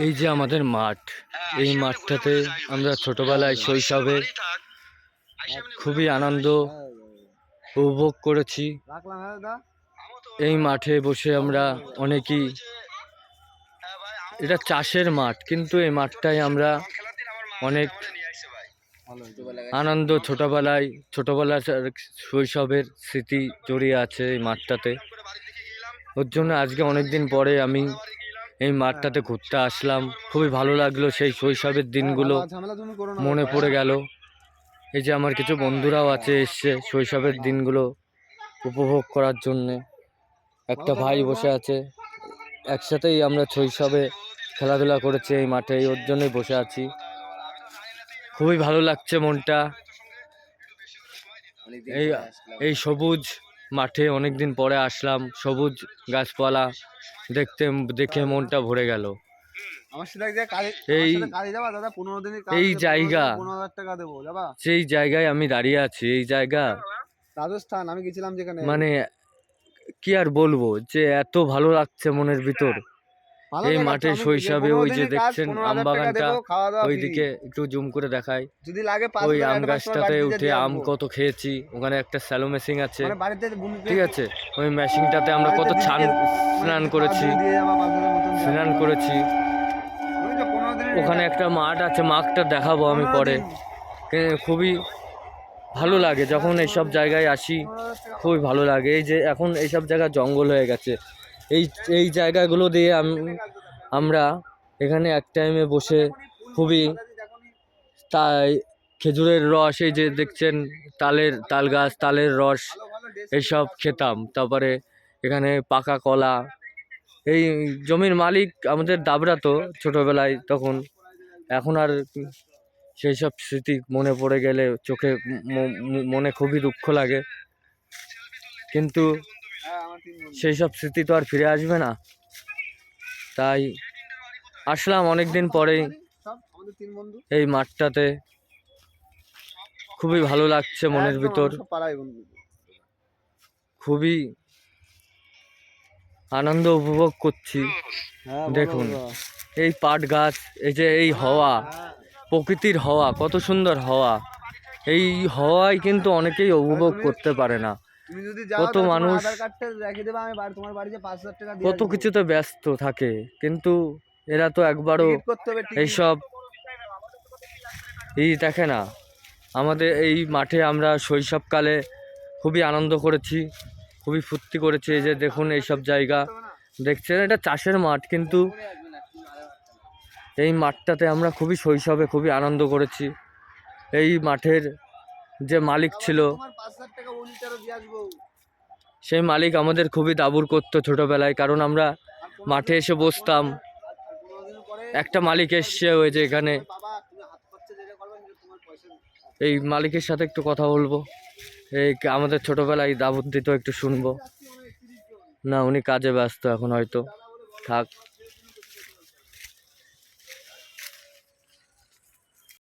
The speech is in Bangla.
এই যে আমাদের মাঠ, এই মাঠটাতে আমরা ছোটবেলায় শৈশবে খুবই আনন্দ উপভোগ করেছি। এই মাঠে বসে আমরা অনেকেই, এটা চাষের মাঠ, কিন্তু এই মাঠটায় আমরা অনেক আনন্দ, ছোটবেলার শৈশবের স্মৃতি জড়িয়ে আছে এই মাঠটাতে। ওর জন্য আজকে অনেকদিন পরে আমি এই মাঠটাতে ঘুরতে আসলাম। খুবই ভালো লাগলো, সেই শৈশবের দিনগুলো মনে পড়ে গেল। এই যে আমার কিছু বন্ধুরাও আছে, এসছে শৈশবের দিনগুলো উপভোগ করার জন্যে। একটা ভাই বসে আছে, একসাথেই আমরা শৈশবে খেলাধুলা করেছি এই মাঠে, ওর জন্যই বসে আছি। খুবই ভালো লাগছে মনটা। এই সবুজ মাঠে অনেকদিন পরে আসলাম, সবুজ গাছপালা দেখে মনটা ভরে গেল। এই জায়গা, সেই জায়গায় আমি দাঁড়িয়ে আছি, এই জায়গা রাজস্থান আমি গেছিলাম যেখানে, মানে কি আর বলবো, যে এত ভালো লাগছে মনের ভিতর। এই মাঠে শৈশবে ওই যে দেখছেন আম বাগানটা, ওইদিকে একটু জুম করে দেখায়, ওই আম গাছটাতে উঠে আম কত খেয়েছি। ওখানে একটা স্যালো মেশিন আছে, ঠিক আছে, ওই মেশিনটাতে আমরা কত স্নান করেছি। ওখানে একটা মাঠ আছে, মাঠটা দেখাবো আমি পরে। খুবই ভালো লাগে যখন এইসব জায়গায় আসি, খুবই ভালো লাগে। এই যে এখন এইসব জায়গা জঙ্গল হয়ে গেছে, এই জায়গাগুলো দিয়ে আমরা এখানে এক টাইমে বসে খুবই তাই খেজুরের রস, এই যে দেখছেন তাল গাছ, তালের রস, এইসব খেতাম। তারপরে এখানে পাকা কলা। এই জমির মালিক আমাদের দাবড়াতো ছোটবেলায় তখন। এখন আর সেই সব স্মৃতি মনে পড়ে গেলে চোখে মনে খুবই দুঃখ লাগে, কিন্তু সেই সব স্মৃতি তো আর ফিরে আসবে না। তাই আসলাম অনেকদিন পরেই এই মাঠটাতে, খুবই ভালো লাগছে মনের ভিতর, খুবই আনন্দ উপভোগ করছি। দেখুন এই পাট গাছ, এই যে এই হাওয়া, প্রকৃতির হাওয়া, কত সুন্দর হাওয়া। এই হাওয়ায় কিন্তু অনেকেই উপভোগ করতে পারে না। কত মানুষ কত কিছুতে ব্যস্ত থাকে, কিন্তু এরা তো একবারও এইসব দেখে না। আমাদের এই মাঠে আমরা শৈশবকালে খুবই আনন্দ করেছি, খুবই ফুর্তি করেছি। এই যে দেখুন এইসব জায়গা দেখছেন, এটা চাষের মাঠ, কিন্তু এই মাঠটাতে আমরা খুবই শৈশবে খুবই আনন্দ করেছি। এই মাঠের যে মালিক ছিল, সেই মালিক আমাদের খুবই দাবুর করতো ছোটবেলায়, কারণ আমরা মাঠে এসে বসতাম। একটা মালিক এসছে ওই যে এখানে, এই মালিকের সাথে একটু কথা বলবো। এই আমাদের ছোটবেলায় দাবুর দিত, একটু শুনবো। না, উনি কাজে ব্যস্ত এখন, হয়তো থাক।